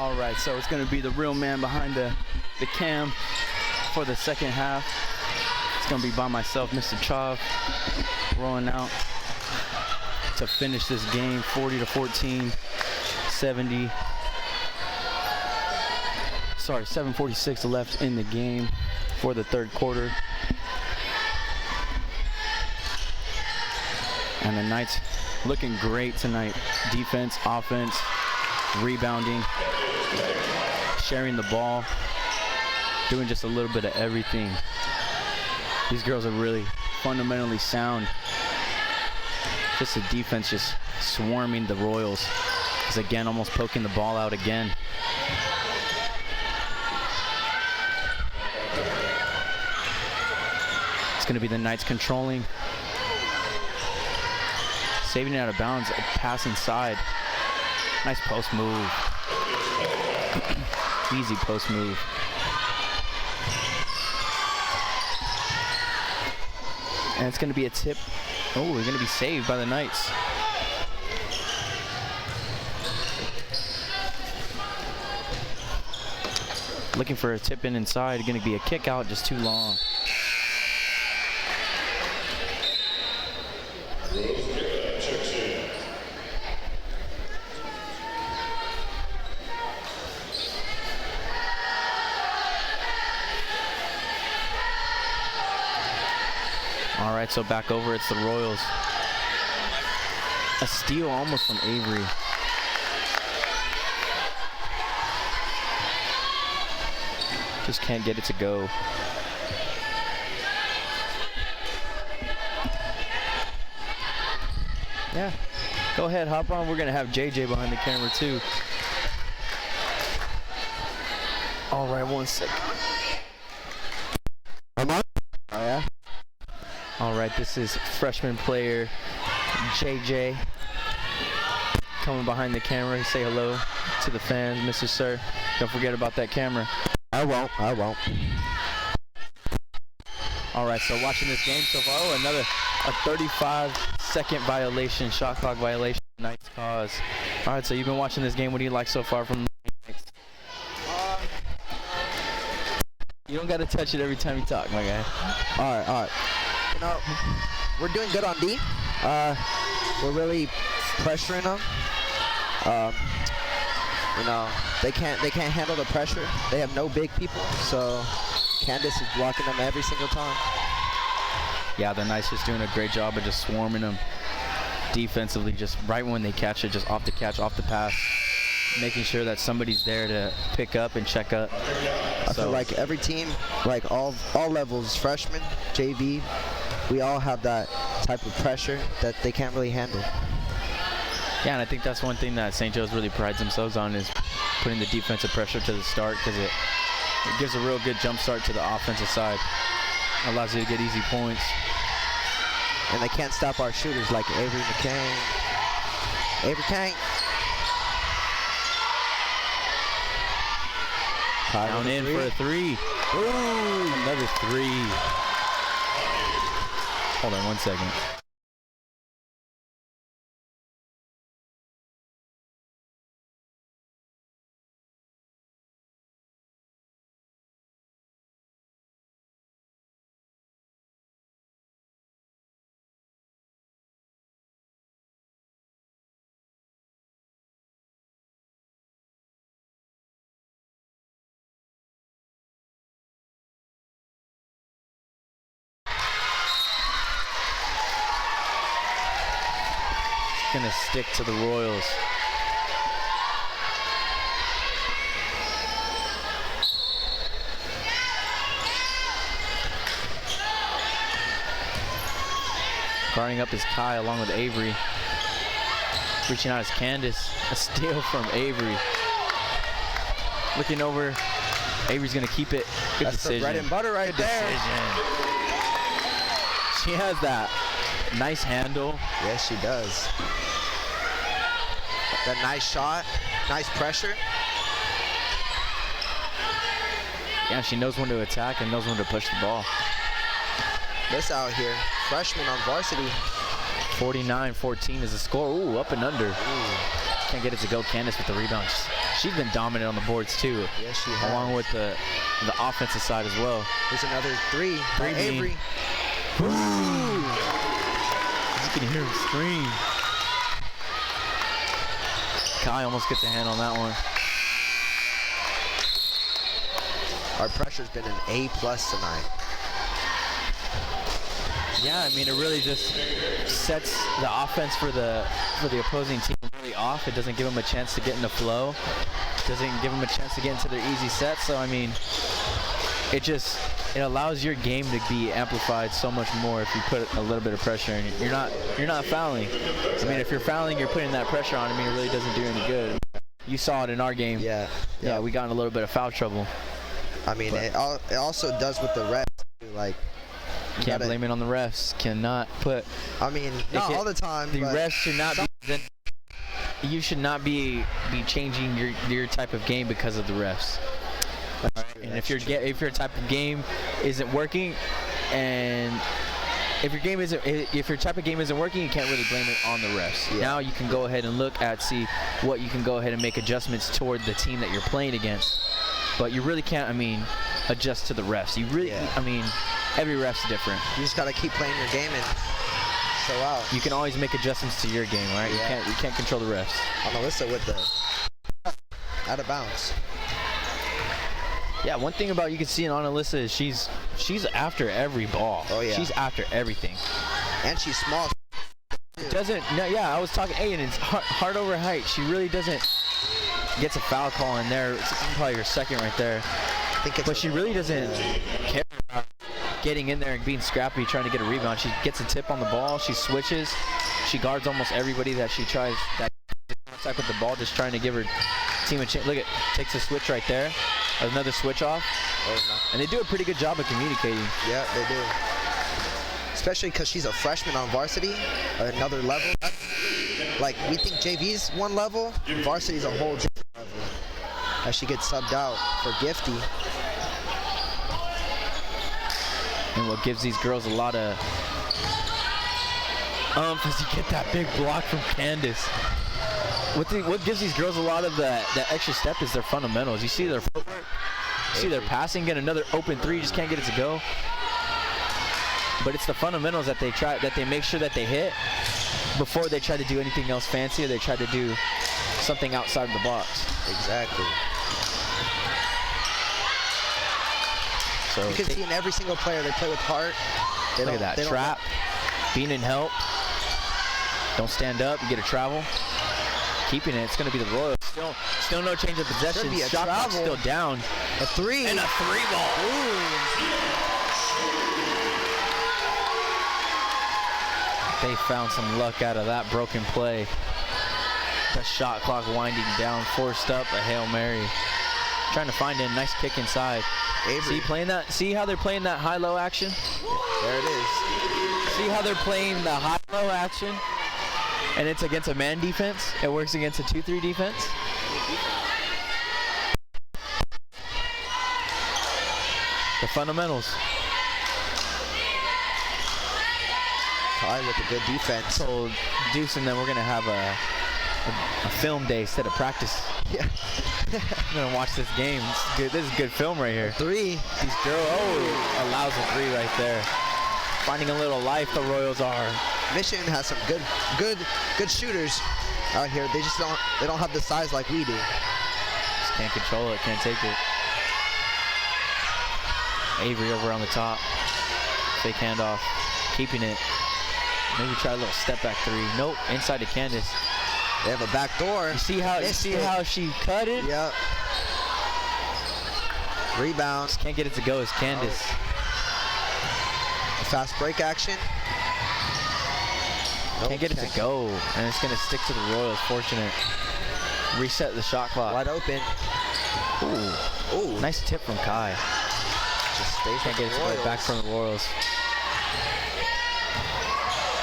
All right, so it's going to be the real man behind the cam for the second half. It's going to be by myself, Mr. Chav, rolling out to finish this game, 40-14, 7:46 left in the game for the third quarter. And the Knights looking great tonight. Defense, offense, rebounding, sharing the ball, doing just a little bit of everything. These girls are really fundamentally sound. Just the defense just swarming the Royals. Is again almost poking the ball out again. It's going to be the Knights controlling. Saving it out of bounds, a pass inside. Nice post move. Easy post move. And it's going to be a tip. Oh, we're going to be saved by the Knights. Looking for a tip in inside. Going to be a kick out, just too long. All right, so back over, it's the Royals. A steal almost from Avery. Just can't get it to go. Yeah, go ahead, hop on. We're gonna have JJ behind the camera too. All right, 1 second. I'm on. Oh yeah? All right, this is freshman player JJ coming behind the camera. Say hello to the fans, Mr. Sir. Don't forget about that camera. I won't. All right, so watching this game so far, another 35-second violation, shot clock violation, Knights cause. All right, so you've been watching this game. What do you like so far from the Knights? You don't got to touch it every time you talk, my guy. All right. You know, we're doing good on D. We're really pressuring them. You know, they can't handle the pressure. They have no big people, so Candace is blocking them every single time. Yeah, the Knights just doing a great job of just swarming them defensively, just right when they catch it, just off the catch, off the pass, making sure that somebody's there to pick up and check up. I feel like every team, like all levels, freshmen, JV, we all have that type of pressure that they can't really handle. Yeah, and I think that's one thing that St. Joe's really prides themselves on is putting the defensive pressure to the start, because it gives a real good jump start to the offensive side. Allows you to get easy points. And they can't stop our shooters like Avery McCain. Avery Kane. Down in for a three. Ooh, another three. Hold on 1 second. Gonna stick to the Royals. Guarding up is Kai along with Avery. Reaching out is Candace. A steal from Avery. Looking over. Avery's gonna keep it. Good That's decision. the bread and butter right there. She has that nice handle. Yes, she does. That nice shot, nice pressure. Yeah, she knows when to attack and knows when to push the ball. This out here, freshman on varsity. 49-14 is the score. Ooh, up and under. Ooh. Can't get it to go. Candace with the rebound. She's been dominant on the boards too. Yes, she has. Along with the offensive side as well. There's another three by Avery. Ooh. You can hear him scream. Kai almost gets a hand on that one. Our pressure's been an A+ tonight. Yeah, I mean, it really just sets the offense for the opposing team really off. It doesn't give them a chance to get in the flow. It doesn't give them a chance to get into their easy sets. So I mean, it allows your game to be amplified so much more if you put a little bit of pressure in. You're not fouling. I mean, if you're fouling, you're putting that pressure on. I mean, it really doesn't do any good. You saw it in our game. Yeah. Yeah, we got in a little bit of foul trouble. I mean, it also does with the refs. Like, can't blame it on the refs. Cannot put. I mean, not all the time. The refs should not be. You should not be changing your type of game because of the refs. And if your type of game isn't working, and if your type of game isn't working, you can't really blame it on the refs. Yeah. Now you can go ahead and see what you can go ahead and make adjustments toward the team that you're playing against. But you really can't, I mean, adjust to the refs. You really, I mean, every ref's different. You just gotta keep playing your game and show out. You can always make adjustments to your game, right? Yeah. You can't control the refs. On Alyssa with the out of bounds. Yeah, one thing about you can see on Alyssa is she's after every ball. Oh yeah. She's after everything. And she's small. I was talking. Hey, and it's hard over height. She really doesn't. Gets a foul call in there. It's probably her second right there. But she really doesn't care about getting in there and being scrappy, trying to get a rebound. She gets a tip on the ball. She switches. She guards almost everybody that she tries. That contact with the ball, just trying to give her team a chance. Look at, takes a switch right there. Another switch off. And they do a pretty good job of communicating. Yeah, they do. Especially because she's a freshman on varsity, another level. Like, we think JV's one level, varsity's a whole different level. As she gets subbed out for Gifty. And what gives these girls a lot of is you get that big block from Candace. What gives these girls a lot of that extra step is their fundamentals. You see their footwork, you see their passing, get another open three, just can't get it to go. But it's the fundamentals that they make sure that they hit before they try to do anything else fancy, or they try to do something outside of the box. Exactly. So you can see in every single player, they play with heart. Look at that trap, being in help. Don't stand up, you get a travel. Keeping it, it's going to be the Royals. Still no change of possession. Shot clock still down. A three. And a three ball. Ooh. They found some luck out of that broken play. The shot clock winding down, forced up a Hail Mary. Trying to find a nice kick inside. Avery. See how they're playing that high-low action? There it is. See how they're playing the high-low action? And it's against a man defense. It works against a 2-3 defense. The fundamentals. Kai with a good defense. So Deuce and then we're gonna have a film day instead of practice. Yeah. I'm gonna watch this game. It's good. This is good film right here. Three. These girls allows a three right there. Finding a little life, the Royals are. Michigan has some good shooters out here. They just don't have the size like we do. Just can't control it, can't take it. Avery over on the top. Fake handoff, keeping it. Maybe try a little step back three. Nope, inside to Candace. They have a back door. You see how she cut it? Yep. Rebound. Just can't get it to go. It's Candace. Fast break action. Can't get it to go, and it's going to stick to the Royals. Fortunate. Reset the shot clock. Wide open. Ooh. Nice tip from Kai. Just stays Can't get it to go back from the Royals.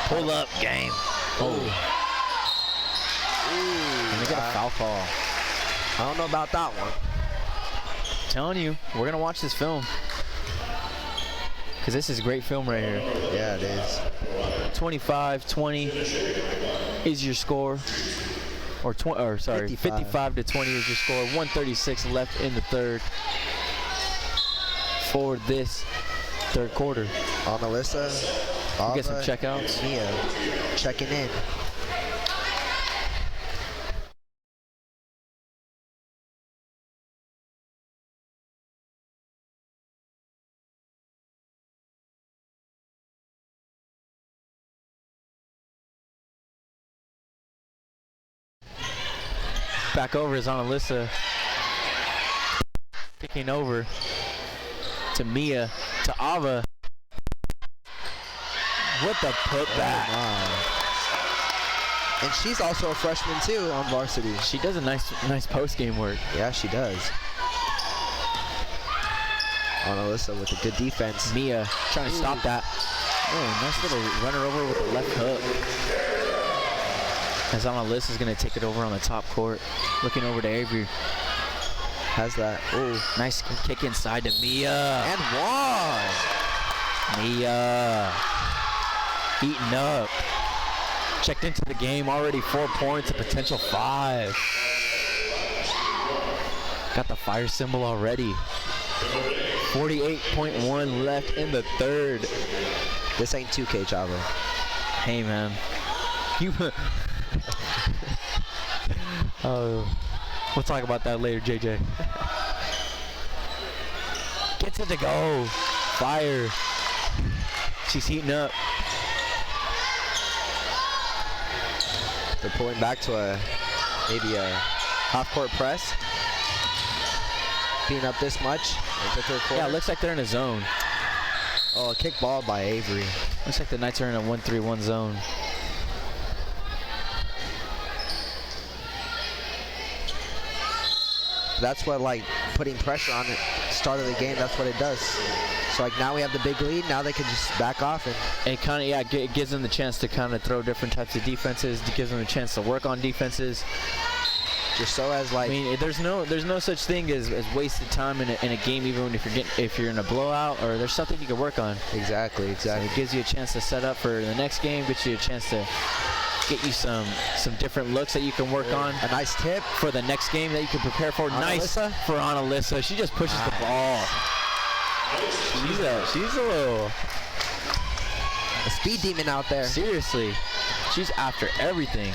Pull up game. And they got a foul call. I don't know about that one. I'm telling you, we're going to watch this film. Because this is great film right here. Yeah, it is. 25-20 is your score. or sorry, 55. 55-20 is your score. 136 left in the third for this third quarter. On Alyssa. We'll get some Ava, checkouts. Mia checking in. Back over is on Alyssa. Picking over to Mia, to Ava. What the putback. And she's also a freshman too on varsity. She does a nice post-game work. Yeah, she does. On Alyssa with a good defense. Mia trying to stop that. Oh, nice little runner over with the left hook. As Alyssa is going to take it over on the top court. Looking over to Avery. Has that. Oh, nice kick inside to Mia. And one. Mia eating up. Checked into the game already. 4 points, a potential 5. Got the fire symbol already. 48.1 left in the third. This ain't 2K, Chavo. Hey, man. You. Oh, we'll talk about that later, JJ. Gets it to go. Fire. She's heating up. They're pulling back to maybe a half-court press. Being up this much in the third quarter. Yeah, it looks like they're in a zone. Oh, a kick ball by Avery. Looks like the Knights are in a 1-3-1 zone. That's what, like, putting pressure on it, start of the game, that's what it does. So, like, now we have the big lead. Now they can just back off. And it kind of, yeah, it gives them the chance to kind of throw different types of defenses. It gives them a chance to work on defenses. just so as, like... I mean, there's no such thing as wasted time in a game, even if you're in a blowout, or there's something you can work on. Exactly. So it gives you a chance to set up for the next game, gets you a chance to get you some different looks that you can work on. A nice tip for the next game that you can prepare for. Nice Alyssa. for Alyssa. She just pushes the ball. She's a little speed demon out there. Seriously, she's after everything.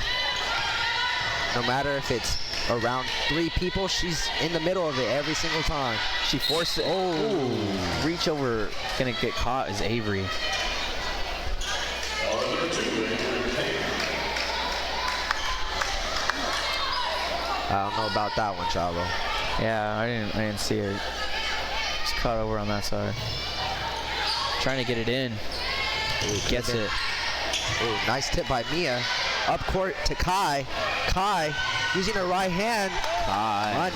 No matter if it's around 3 people, she's in the middle of it every single time. She forced it. Oh, reach over, gonna get caught is Avery. I don't know about that one, Chavo. Yeah, I didn't see her. She's caught over on that side. Trying to get it in. Ooh, gets it. Ooh, nice tip by Mia. Up court to Kai. Kai using her right hand. Kai. Money.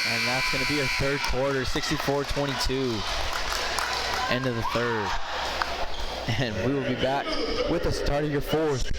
And that's going to be our third quarter, 64-22. End of the third. And we will be back with the start of your fourth.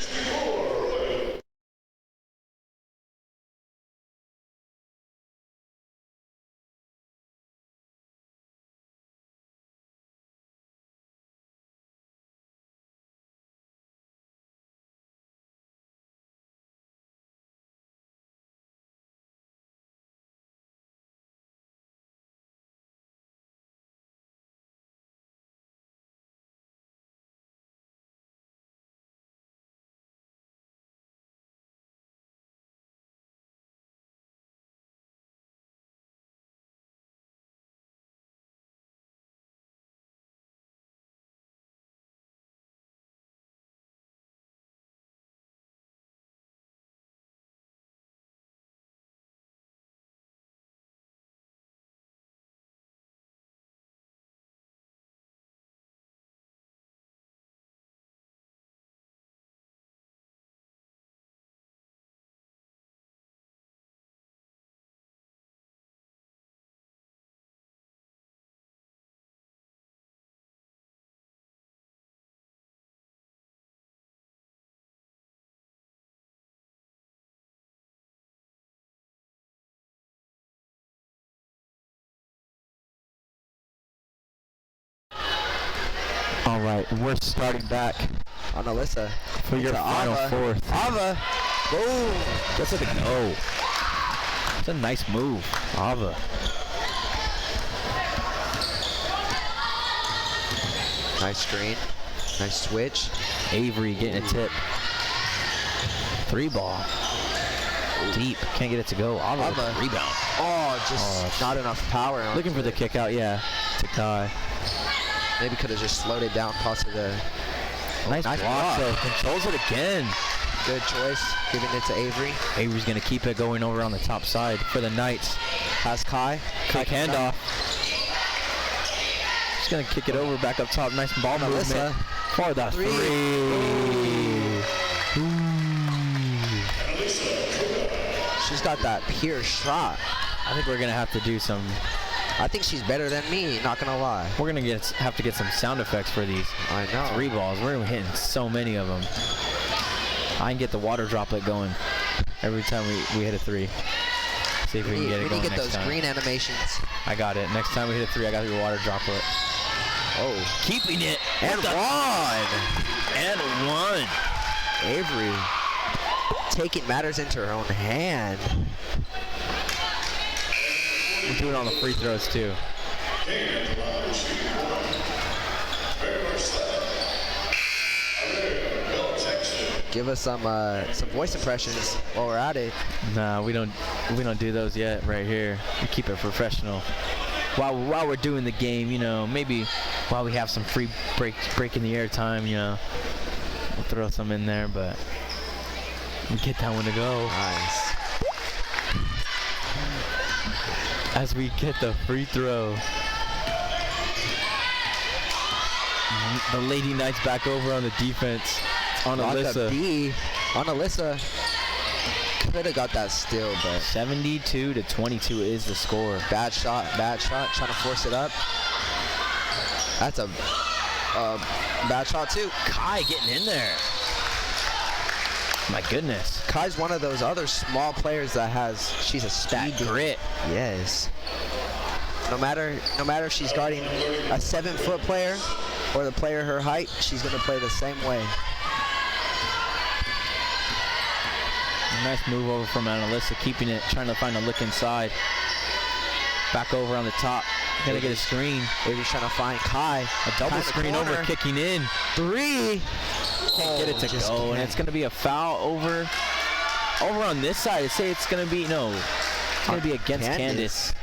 All right, we're starting back on Alyssa. for your final fourth. Ava. Boom. Gets it to go. It's a nice move, Ava. Nice screen. Nice switch. Avery getting a tip. 3-ball. Deep. Can't get it to go. Ava with a rebound. Oh, just not enough power. Looking for the kick out, yeah. To Kai. Maybe could have just slowed it down, possibly the Nice block, though. Controls it again. Good choice, giving it to Avery. Avery's going to keep it going over on the top side for the Knights. Has Kai. Quick handoff. Just going to kick it over back up top. Nice ball movement. For the three. She's got that pure shot. I think we're going to have to do some... I think she's better than me, not going to lie. We're going to have to get some sound effects for these. I know. 3 balls. We're hitting so many of them. I can get the water droplet going every time we hit a 3. See if we can get it going next time. We need to get those green animations. I got it. Next time we hit a 3, I got your water droplet. Oh. Keeping it. And one. Avery taking matters into her own hand. We're doing all the free throws too. Give us some voice impressions while we're at it. Nah, we don't do those yet right here. We keep it professional. While we're doing the game, you know, maybe while we have some free break in the air time, you know, we'll throw some in there, but we get that one to go. Nice. As we get the free throw. The Lady Knights back over on the defense. On Alyssa. On Alyssa. Could have got that steal, but 72-22 is the score. Bad shot. Trying to force it up. That's a bad shot too. Kai getting in there. My goodness. Kai's one of those other small players that she's a speed grit. Yes. No matter if she's guarding a 7-foot player or the player her height, she's gonna play the same way. Nice move over from Alyssa, keeping it, trying to find a look inside. Back over on the top. Gotta get a screen. Avery's trying to find Kai. A double screen over, kicking in. 3. Can't get it to go, and it's gonna be a foul over on this side. Say it's gonna be it's gonna be against Candace.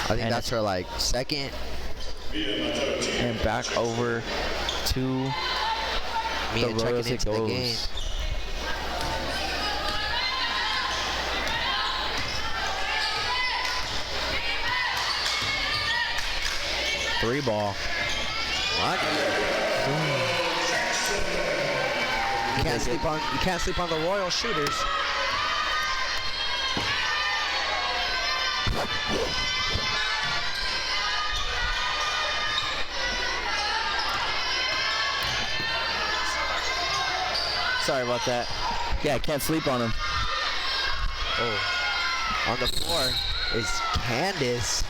I think that's her second. And back over to Mia the Royals checking into the game. 3-ball. What? You can't sleep on the Royal shooters. Sorry about that. Yeah, I can't sleep on him. Oh. On the floor is Candace.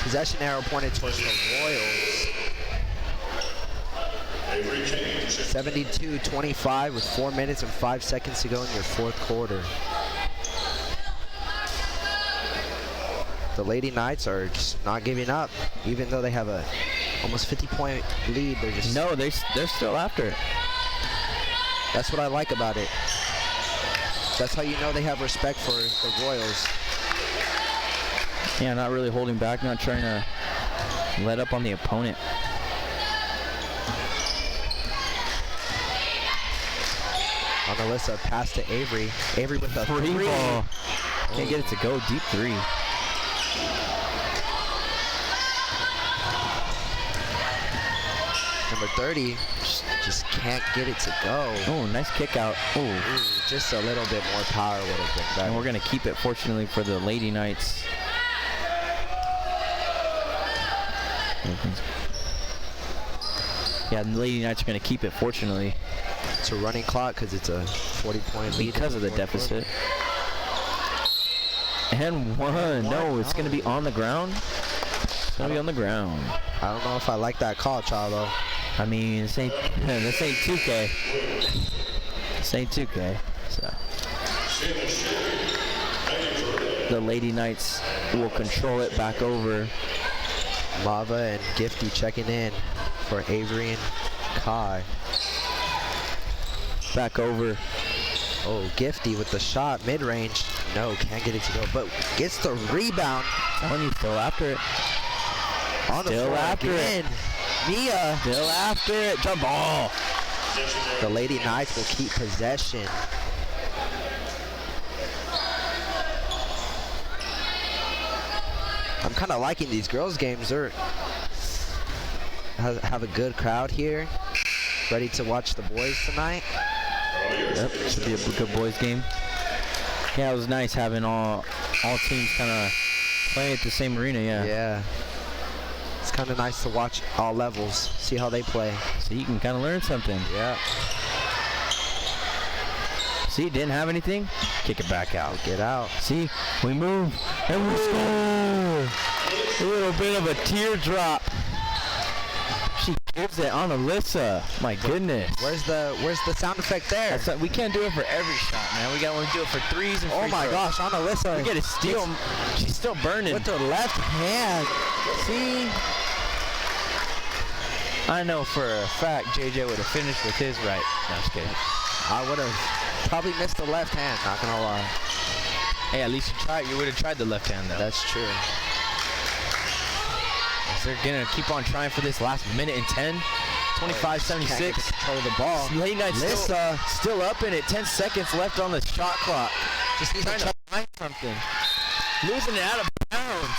Possession arrow pointed towards the Royals. 72-25 with 4 minutes and 5 seconds to go in your fourth quarter. The Lady Knights are just not giving up, even though they have a almost 50-point lead. They're just they're still after it. That's what I like about it. That's how you know they have respect for the Royals. Yeah, not really holding back, not trying to let up on the opponent. On Alyssa, pass to Avery. Avery with a 3-ball. Can't get it to go. Deep 3. Number 30 just can't get it to go. Oh, nice kick out. Ooh, just a little bit more power would have been better. And we're going to keep it, fortunately, for the Lady Knights. Yeah, the Lady Knights are going to keep it, fortunately. It's a running clock because it's a 40-point lead. Because of the deficit. And one. No, it's going to be on the ground. Gonna be on the ground. I don't know if I like that call, Chavo. I mean, this ain't 2K. This ain't 2K. So the Lady Knights will control it back over. Lava and Gifty checking in for Avery and Kai. Back over. Oh, Gifty with the shot mid-range. No, can't get it to go, but gets the rebound. Telling you, still after it. On the Still floor after again. Mia. Still after it. Jump ball. The Lady Knights will keep possession. I'm kind of liking these girls' games. They're have a good crowd here. Ready to watch the boys tonight. Yep, should be a good boys game. Yeah, it was nice having all teams kind of playing at the same arena. Yeah. It's kind of nice to watch all levels, see how they play. So you can kind of learn something. Yeah. See, didn't have anything. Kick it back out. Get out. See, we move and we score. A little bit of a teardrop. She gives it on Alyssa. My goodness. Where's the sound effect there? We can't do it for every shot, man. We got to do it for threes and free Oh my throws. gosh, on Alyssa. We get a steal. She's still burning. With her left hand. See? I know for a fact JJ would have finished with his right. No, I'm just kidding. I would have probably missed the left hand, not gonna lie. Hey, at least you tried. You would have tried the left hand, though. That's true. They're going to keep on trying for this last minute and 10. 25-76. Control the ball. Lady Knights still up in it. 10 seconds left on the shot clock. Just needs Trying to to find something. Losing it out of bounds.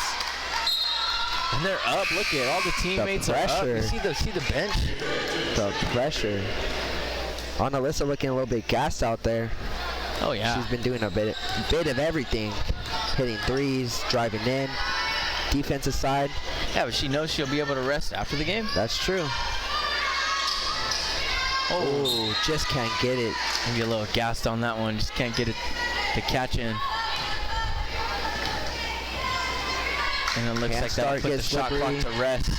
And they're up. Look at all the teammates are up. You see the bench? the pressure. On Alyssa looking a little bit gassed out there. Oh, yeah. She's been doing a bit of everything. Hitting threes, driving in. Defensive side. Yeah, but she knows she'll be able to rest after the game. That's true. Oh, just can't get it. Maybe a little gassed on that one. Just can't get it to catch in. And it looks like that'll put the shot clock to rest.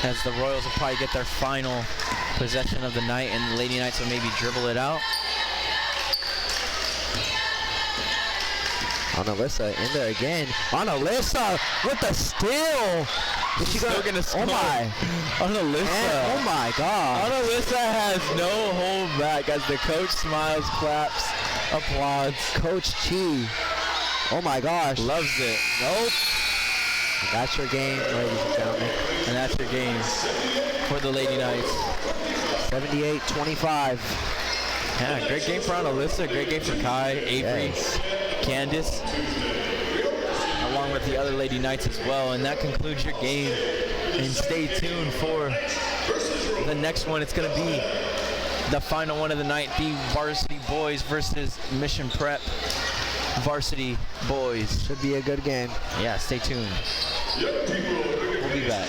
As the Royals will probably get their final possession of the night, and the Lady Knights will maybe dribble it out. On Alyssa in there again. On Alyssa with the steal. Is she Still gonna score. Oh my. On Alyssa. Oh my God. On Alyssa has no hold back as the coach smiles, claps, applauds. Coach Chi. Oh my gosh. Loves it. Nope. And that's your game, ladies and gentlemen. And that's your game for the Lady Knights. 78-25. Yeah, great game for Ana Alyssa, great game for Kai, Avery, Yes. Candace, along with the other Lady Knights as well. And that concludes your game. And stay tuned for the next one. It's going to be the final one of the night, the Varsity Boys versus Mission Prep Varsity Boys. Should be a good game. Yeah, stay tuned. We'll be back.